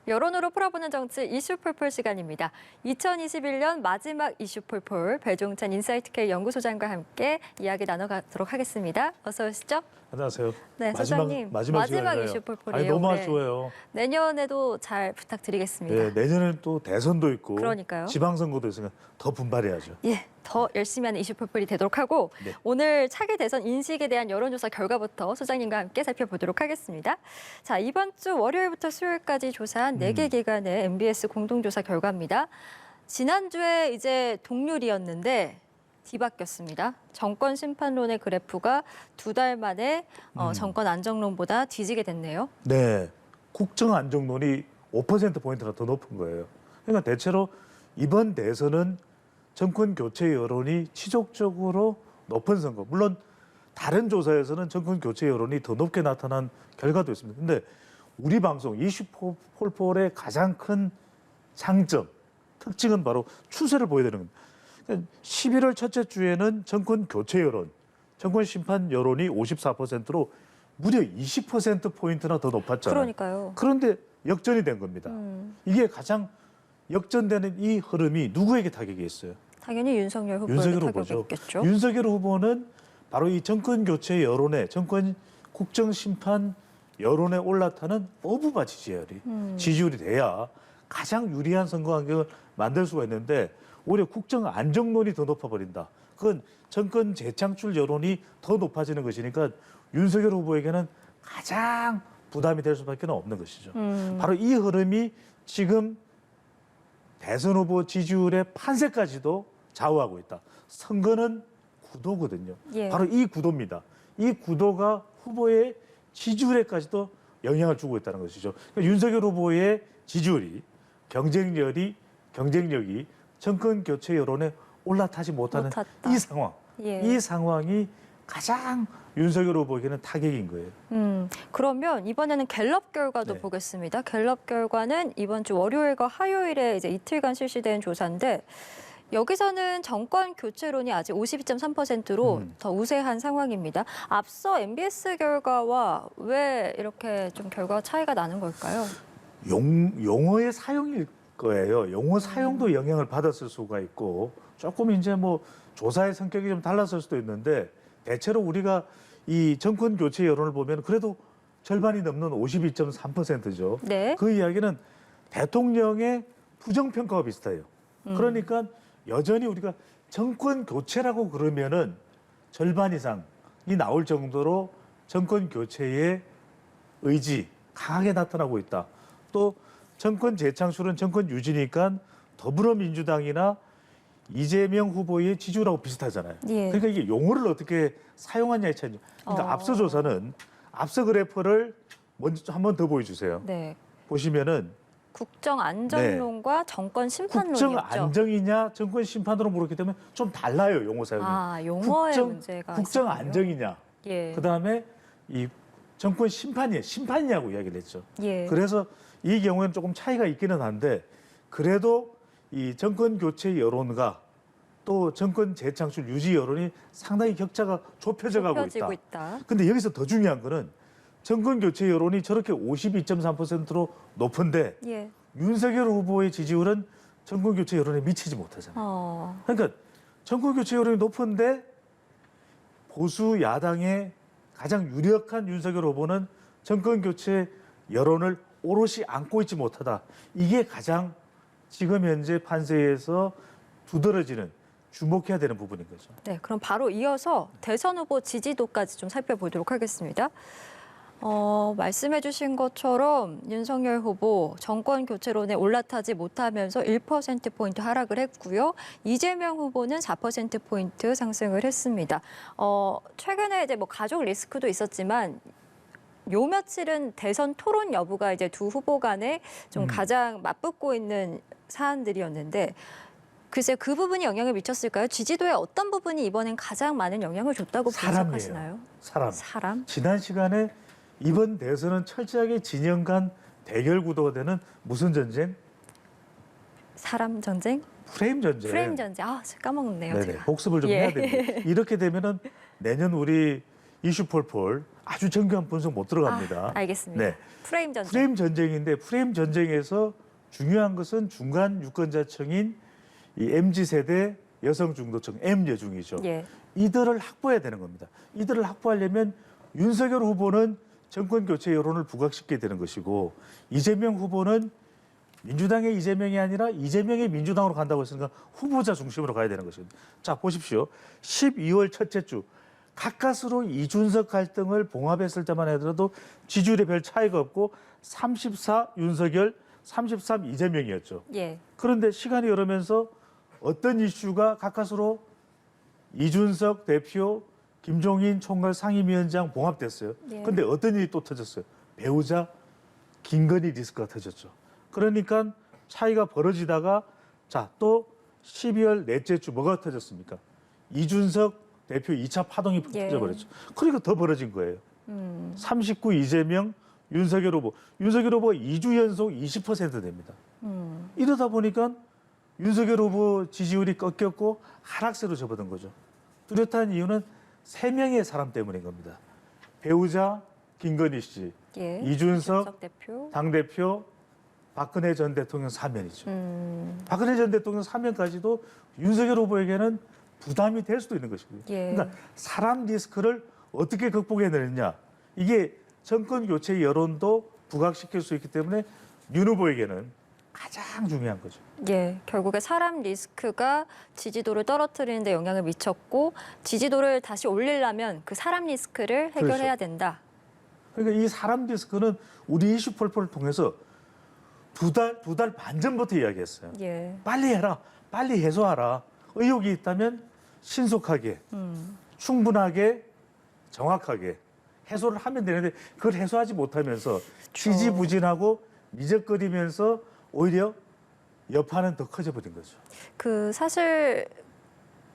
여론으로 풀어보는 정치 이슈풀풀 시간입니다. 2021년 마지막 이슈풀풀 배종찬 인사이트K 연구소장과 함께 이야기 나눠가도록 하겠습니다. 어서 오시죠. 안녕하세요. 네, 소장님. 마지막 이슈풀풀이에요. 너무 아쉬워요. 내년에도 잘 부탁드리겠습니다. 네, 내년에는 또 대선도 있고 그러니까요. 지방선거도 있으니까 더 분발해야죠. 예, 더 열심히 하는 이슈풀풀이 되도록 하고 네. 오늘 차기 대선 인식에 대한 여론조사 결과부터 소장님과 함께 살펴보도록 하겠습니다. 자, 이번 주 월요일부터 수요일까지 조사한 4개 기관의 MBS 공동조사 결과입니다. 지난주에 이제 동률이었는데 뒤바뀌었습니다. 정권 심판론의 그래프가 2달 만에 정권 안정론보다 뒤지게 됐네요. 네, 국정 안정론이 5%포인트나 더 높은 거예요. 그러니까 대체로 이번 대선은 정권 교체 여론이 지속적으로 높은 선거. 물론 다른 조사에서는 정권 교체 여론이 더 높게 나타난 결과도 있습니다. 근데 우리 방송 이슈풀풀의 가장 큰 장점, 특징은 바로 추세를 보여야 되는 겁니다. 11월 첫째 주에는 정권 교체 여론, 정권 심판 여론이 54%로 무려 20%포인트나 더 높았잖아요. 그러니까요. 그런데 역전이 된 겁니다. 이게 가장 역전되는 이 흐름이 누구에게 타격이 있어요? 당연히 윤석열 후보에게 윤석열 타격이 후보죠. 있겠죠. 윤석열 후보는 바로 이 정권 교체 여론에 정권 국정 심판 여론에 올라타는 어부바 지지율이 돼야 가장 유리한 선거 환경을 만들 수가 있는데 오히려 국정 안정론이 더 높아버린다. 그건 정권 재창출 여론이 더 높아지는 것이니까 윤석열 후보에게는 가장 부담이 될 수밖에 없는 것이죠. 바로 이 흐름이 지금 대선 후보 지지율의 판세까지도 좌우하고 있다. 선거는 구도거든요. 예. 바로 이 구도입니다. 이 구도가 후보의 지지율에까지도 영향을 주고 있다는 것이죠. 그러니까 윤석열 후보의 지지율이 경쟁력이 정권 교체 여론에 올라타지 못하는 못했다. 이 상황. 예. 이 상황이 가장 윤석열 후보에게는 타격인 거예요. 그러면 이번에는 갤럽 결과도 네. 보겠습니다. 갤럽 결과는 이번 주 월요일과 화요일에 이제 이틀간 실시된 조사인데 여기서는 정권 교체론이 아직 52.3%로 더 우세한 상황입니다. 앞서 MBS 결과와 왜 이렇게 좀 결과 차이가 나는 걸까요? 용어의 사용일 거예요. 용어 사용도 영향을 받았을 수가 있고 조금 이제 뭐 조사의 성격이 좀 달랐을 수도 있는데 대체로 우리가 이 정권 교체 여론을 보면 그래도 절반이 넘는 52.3%죠. 네. 그 이야기는 대통령의 부정평가와 비슷해요. 그러니까 여전히 우리가 정권 교체라고 그러면은 절반 이상이 나올 정도로 정권 교체의 의지 강하게 나타나고 있다. 또 정권 재창출은 정권 유지니까 더불어민주당이나 이재명 후보의 지지율하고 비슷하잖아요. 예. 그러니까 이게 용어를 어떻게 사용하냐의 차이죠. 그러니까 앞서 조사는 앞서 그래프를 먼저 한 번 더 보여주세요. 네. 보시면은 국정 안정론과 정권 심판론이었죠. 국정 안정이냐 정권 심판으로 물었기 때문에 좀 달라요 용어 사용이. 아, 용어의 문제가 국정 있었군요. 안정이냐. 예. 그다음에 이 정권 심판이냐고 이야기를 했죠. 예. 그래서 이 경우에는 조금 차이가 있기는 한데 그래도 이 정권 교체 여론과 또 정권 재창출 유지 여론이 상당히 격차가 좁혀져 가고 좁혀지고 있다. 있다. 근데 여기서 더 중요한 거는 정권 교체 여론이 저렇게 52.3%로 높은데 예. 윤석열 후보의 지지율은 정권 교체 여론에 미치지 못하잖아요. 그러니까 정권 교체 여론이 높은데 보수 야당의 가장 유력한 윤석열 후보는 정권 교체 여론을 오롯이 안고 있지 못하다. 이게 가장 지금 현재 판세에서 두드러지는 주목해야 되는 부분인 거죠. 네, 그럼 바로 이어서 대선 후보 지지도까지 좀 살펴보도록 하겠습니다. 말씀해 주신 것처럼 윤석열 후보 정권 교체론에 올라타지 못하면서 1%포인트 하락을 했고요. 이재명 후보는 4%포인트 상승을 했습니다. 최근에 이제 뭐 가족 리스크도 있었지만 요 며칠은 대선 토론 여부가 이제 두 후보 간에 좀 가장 맞붙고 있는 사안들이었는데 글쎄 그 부분이 영향을 미쳤을까요? 지지도에 어떤 부분이 이번엔 가장 많은 영향을 줬다고 분석하시나요? 사람? 지난 시간에 이번 대선은 철저하게 진영 간 대결 구도가 되는 무슨 전쟁? 사람 전쟁? 프레임 전쟁. 프레임 전쟁. 아, 제가 까먹었네요. 네네, 제가. 복습을 좀 예. 해야 됩니다. 이렇게 되면은 내년 우리 이슈풀풀 아주 정교한 분석 못 들어갑니다. 알겠습니다. 네. 프레임 전쟁. 프레임 전쟁인데 프레임 전쟁에서 중요한 것은 중간 유권자층인 이 MZ세대 여성 중도층 M여중이죠. 예. 이들을 확보해야 되는 겁니다. 이들을 확보하려면 윤석열 후보는 정권 교체 여론을 부각시켜야 되는 것이고 이재명 후보는 민주당의 이재명이 아니라 이재명의 민주당으로 간다고 했으니까 후보자 중심으로 가야 되는 것입니다. 자, 보십시오. 12월 첫째 주 가까스로 이준석 갈등을 봉합했을 때만 하더라도 지지율에 별 차이가 없고 34 윤석열, 33 이재명이었죠. 예. 그런데 시간이 흐르면서 어떤 이슈가 가까스로 이준석 대표, 김종인 총괄 상임위원장 봉합됐어요. 예. 그런데 어떤 일이 또 터졌어요? 배우자 김건희 리스크가 터졌죠. 그러니까 차이가 벌어지다가 자, 또 12월 넷째 주 뭐가 터졌습니까? 이준석 대표 2차 파동이 예. 터져버렸죠. 그러니까 더 벌어진 거예요. 39 이재명, 윤석열 후보. 윤석열 후보가 2주 연속 20% 됩니다. 이러다 보니까 윤석열 후보 지지율이 꺾였고 하락세로 접어든 거죠. 뚜렷한 이유는 3명의 사람 때문인 겁니다. 배우자 김건희 씨, 예. 이준석 대표. 당대표, 박근혜 전 대통령 사면이죠. 박근혜 전 대통령 사면까지도 윤석열 후보에게는 부담이 될 수도 있는 것이고요. 예. 그러니까 사람 리스크를 어떻게 극복해내느냐. 이게 정권 교체 여론도 부각시킬 수 있기 때문에 윤 후보에게는 가장 중요한 거죠. 예, 결국에 사람 리스크가 지지도를 떨어뜨리는 데 영향을 미쳤고 지지도를 다시 올리려면 그 사람 리스크를 해결해야 그렇죠. 된다. 그러니까 이 사람 리스크는 우리 이슈 폴폴을 통해서 두 달 반 전부터 이야기했어요. 예. 빨리 해라. 빨리 해소하라. 의혹이 있다면 신속하게, 충분하게, 정확하게 해소를 하면 되는데 그걸 해소하지 못하면서 지지부진하고 미적거리면서 오히려 여파는 더 커져버린 거죠. 그 사실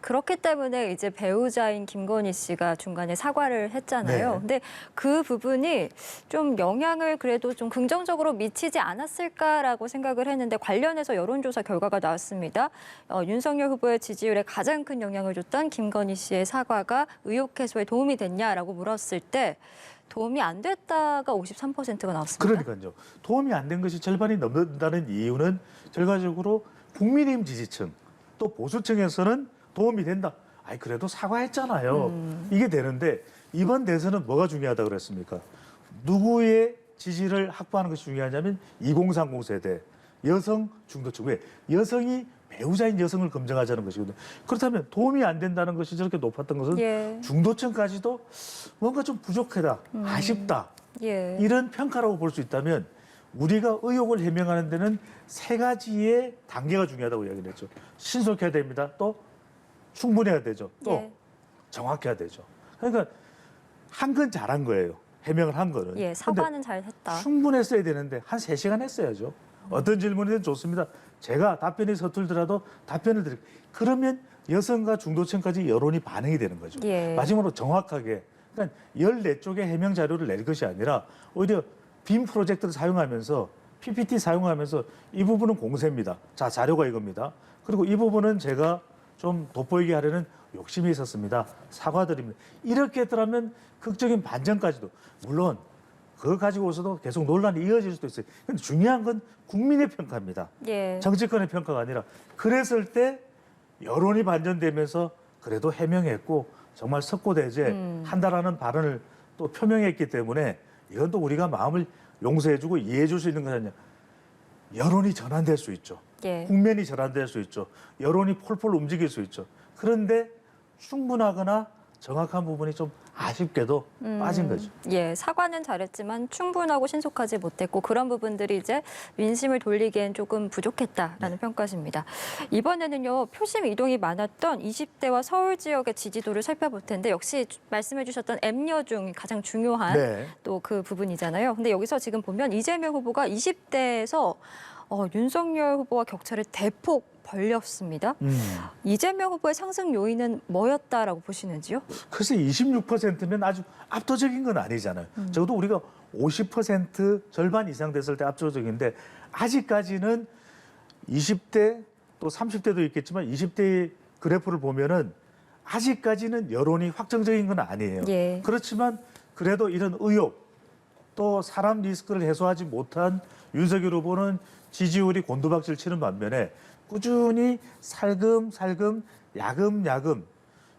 그렇기 때문에 이제 배우자인 김건희 씨가 중간에 사과를 했잖아요. 네. 근데 그 부분이 좀 영향을 그래도 좀 긍정적으로 미치지 않았을까라고 생각을 했는데 관련해서 여론조사 결과가 나왔습니다. 윤석열 후보의 지지율에 가장 큰 영향을 줬던 김건희 씨의 사과가 의혹 해소에 도움이 됐냐라고 물었을 때 도움이 안 됐다가 53%가 나왔습니다. 그러니까요. 도움이 안 된 것이 절반이 넘는다는 이유는 결과적으로 국민의힘 지지층 또 보수층에서는 도움이 된다. 아니 그래도 사과했잖아요. 이게 되는데 이번 대선은 뭐가 중요하다고 그랬습니까? 누구의 지지를 확보하는 것이 중요하냐면 2030 세대 여성 중도층. 왜? 여성이 배우자인 여성을 검증하자는 것이거든요. 그렇다면 도움이 안 된다는 것이 저렇게 높았던 것은 예. 중도층까지도 뭔가 좀 부족하다, 아쉽다. 예. 이런 평가라고 볼 수 있다면 우리가 의혹을 해명하는 데는 3가지의 단계가 중요하다고 이야기를 했죠. 신속해야 됩니다. 또 충분해야 되죠. 또 예. 정확해야 되죠. 그러니까 한 건 잘한 거예요. 해명을 한 거는. 예, 사과는 잘 했다. 충분했어야 되는데 한 3시간 했어야죠. 어떤 질문이든 좋습니다. 제가 답변이 서툴더라도 답변을 드릴게요. 그러면 여성과 중도층까지 여론이 반영이 되는 거죠. 예. 마지막으로 정확하게 그러니까 14쪽의 해명 자료를 낼 것이 아니라 오히려 빔 프로젝트를 사용하면서 PPT 사용하면서 이 부분은 공세입니다. 자, 자료가 이겁니다. 그리고 이 부분은 제가 좀 돋보이게 하려는 욕심이 있었습니다. 사과드립니다. 이렇게 했더라면 극적인 반전까지도 물론 그거 가지고서도 계속 논란이 이어질 수도 있어요. 근데 중요한 건 국민의 평가입니다. 예. 정치권의 평가가 아니라 그랬을 때 여론이 반전되면서 그래도 해명했고 정말 석고대죄 한다라는 발언을 또 표명했기 때문에 이건 또 우리가 마음을 용서해주고 이해해줄 수 있는 것 아니냐. 여론이 전환될 수 있죠. 예. 국면이 전환될 수 있죠. 여론이 폴폴 움직일 수 있죠. 그런데 충분하거나 정확한 부분이 좀 아쉽게도 빠진 거죠. 예, 사과는 잘했지만 충분하고 신속하지 못했고 그런 부분들이 이제 민심을 돌리기엔 조금 부족했다라는 평가십니다. 이번에는요, 표심 이동이 많았던 20대와 서울 지역의 지지도를 살펴볼 텐데 역시 말씀해 주셨던 M여중이 가장 중요한 네. 또 그 부분이잖아요. 근데 여기서 지금 보면 이재명 후보가 20대에서 윤석열 후보와 격차를 대폭 벌렸습니다. 이재명 후보의 상승 요인은 뭐였다라고 보시는지요? 글쎄 26%면 아주 압도적인 건 아니잖아요. 적어도 우리가 50% 절반 이상 됐을 때 압도적인데 아직까지는 20대 또 30대도 있겠지만 20대의 그래프를 보면은 아직까지는 여론이 확정적인 건 아니에요. 예. 그렇지만 그래도 이런 의혹 또 사람 리스크를 해소하지 못한 윤석열 후보는 지지율이 곤두박질 치는 반면에 꾸준히 살금살금 야금야금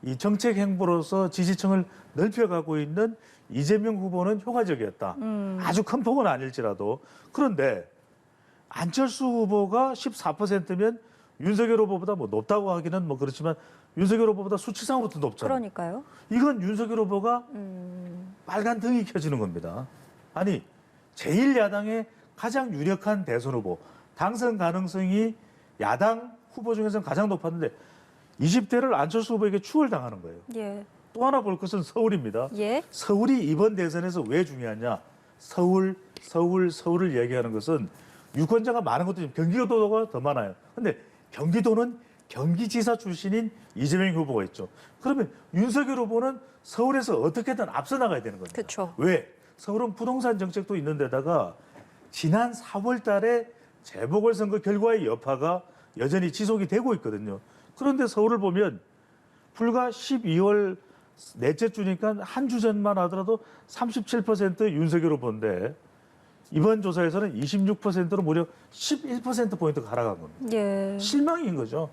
이 정책 행보로서 지지층을 넓혀가고 있는 이재명 후보는 효과적이었다. 아주 큰 폭은 아닐지라도. 그런데 안철수 후보가 14%면 윤석열 후보보다 뭐 높다고 하기는 뭐 그렇지만 윤석열 후보보다 수치상으로도 높잖아요. 그러니까요. 이건 윤석열 후보가 빨간 등이 켜지는 겁니다. 아니 제1야당의 가장 유력한 대선 후보 당선 가능성이 야당 후보 중에서는 가장 높았는데 20대를 안철수 후보에게 추월당하는 거예요. 예. 또 하나 볼 것은 서울입니다. 예. 서울이 이번 대선에서 왜 중요하냐? 서울을 얘기하는 것은 유권자가 많은 것도 좀 경기도가 더 많아요. 근데 경기도는 경기지사 출신인 이재명 후보가 있죠. 그러면 윤석열 후보는 서울에서 어떻게든 앞서 나가야 되는 겁니다. 그렇죠. 왜? 서울은 부동산 정책도 있는데다가 지난 4월 달에 재보궐선거 결과의 여파가 여전히 지속이 되고 있거든요. 그런데 서울을 보면 불과 12월 넷째 주니까 한 주 전만 하더라도 37% 윤석열 후보인데 이번 조사에서는 26%로 무려 11%포인트가 하락한 겁니다. 예. 실망인 거죠.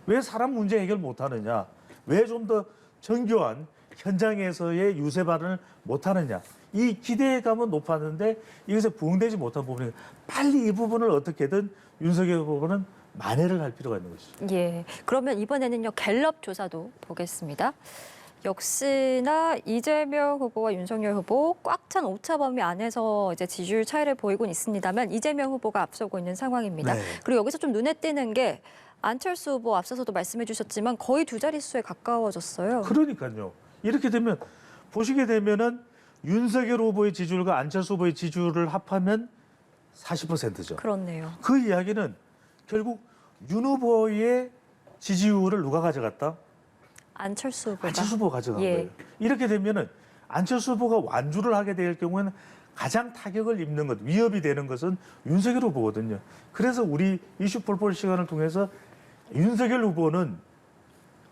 왜 사람 문제 해결 못하느냐? 왜 좀 더 정교한 현장에서의 유세 발언을 못하느냐? 이 기대감은 높았는데 이것에 부응되지 못한 부분이 빨리 이 부분을 어떻게든 윤석열 후보는 만회를 할 필요가 있는 것이죠. 예. 그러면 이번에는요 갤럽 조사도 보겠습니다. 역시나 이재명 후보와 윤석열 후보 꽉 찬 오차 범위 안에서 이제 지지율 차이를 보이곤 있습니다만 이재명 후보가 앞서고 있는 상황입니다. 네. 그리고 여기서 좀 눈에 띄는 게 안철수 후보 앞서서도 말씀해 주셨지만 거의 두 자릿수에 가까워졌어요. 그러니까요. 이렇게 되면 보시게 되면은 윤석열 후보의 지지율과 안철수 후보의 지지율을 합하면 40%죠. 그렇네요. 그 이야기는 결국 윤 후보의 지지율을 누가 가져갔다? 안철수 후보가. 안철수 후보가 가져간 예. 거예요. 이렇게 되면은 안철수 후보가 완주를 하게 될 경우에는 가장 타격을 입는 것, 위협이 되는 것은 윤석열 후보거든요. 그래서 우리 이슈폴폴 시간을 통해서 윤석열 후보는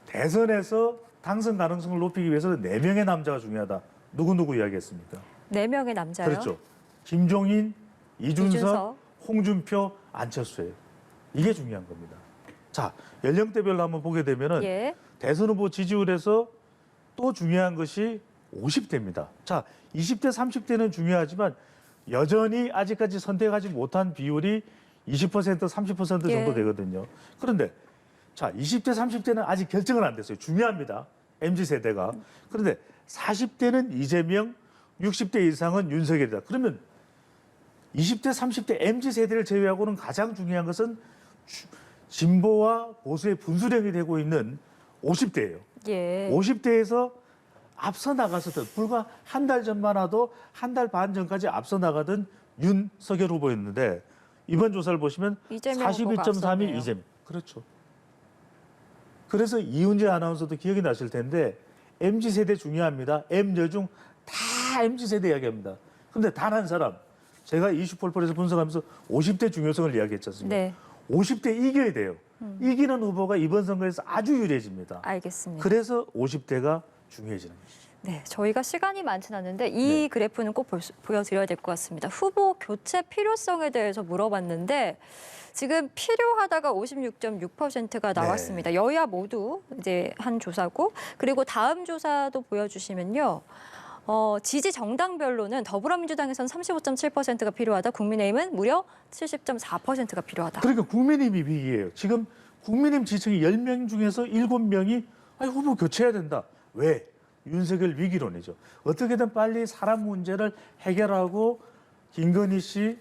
대선에서 당선 가능성을 높이기 위해서는 4명의 남자가 중요하다. 누구 이야기했습니까? 4명의 남자요. 그렇죠. 김종인, 이준석, 이준석. 홍준표, 안철수예요. 이게 중요한 겁니다. 자, 연령대별로 한번 보게 되면은 예. 대선 후보 지지율에서 또 중요한 것이 50대입니다. 자, 20대, 30대는 중요하지만 여전히 아직까지 선택하지 못한 비율이 20%, 30% 정도 예. 되거든요. 그런데 자, 20대, 30대는 아직 결정은 안 됐어요. 중요합니다. MZ세대가. 그런데 40대는 이재명, 60대 이상은 윤석열이다. 그러면 20대, 30대 MZ세대를 제외하고는 가장 중요한 것은 진보와 보수의 분수령이 되고 있는 50대예요. 예. 50대에서 앞서 나갔었던 불과 한 달 전만 하도 한 달 반 전까지 앞서 나가던 윤석열 후보였는데 이번 조사를 보시면 이재명 후보가 42.3이 앞섰네요. 이재명. 그렇죠. 그래서 이훈재 아나운서도 기억이 나실 텐데 MZ세대 중요합니다. M여중 다 MZ세대 이야기합니다. 그런데 단 한 사람 제가 이슈폴폴에서 분석하면서 50대 중요성을 이야기했지 않습니까? 네. 50대 이겨야 돼요. 이기는 후보가 이번 선거에서 아주 유리해집니다. 알겠습니다. 그래서 50대가 중요해지는 거죠. 네, 저희가 시간이 많진 않은데 이 네. 그래프는 꼭 보여드려야 될 것 같습니다. 후보 교체 필요성에 대해서 물어봤는데 지금 필요하다가 56.6%가 나왔습니다. 여야 모두 이제 한 조사고 그리고 다음 조사도 보여주시면요. 지지 정당별로는 더불어민주당에서는 35.7%가 필요하다. 국민의힘은 무려 70.4%가 필요하다. 그러니까 국민의힘이 위기예요. 지금 국민의힘 지지층이 10명 중에서 7명이 후보 교체해야 된다. 왜? 윤석열 위기론이죠. 어떻게든 빨리 사람 문제를 해결하고 김건희 씨,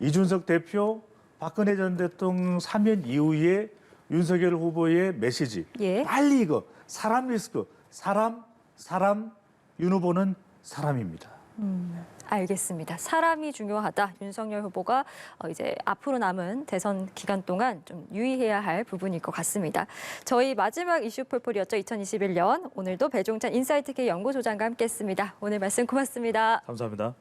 이준석 대표, 박근혜 전 대통령 사면 이후에 윤석열 후보의 메시지. 예. 빨리 이거 사람 리스크. 사람 윤 후보는 사람입니다. 알겠습니다. 사람이 중요하다. 윤석열 후보가 이제 앞으로 남은 대선 기간 동안 좀 유의해야 할 부분일 것 같습니다. 저희 마지막 이슈 폴폴이었죠. 2021년. 오늘도 배종찬 인사이트K 연구소장과 함께했습니다. 오늘 말씀 고맙습니다. 감사합니다.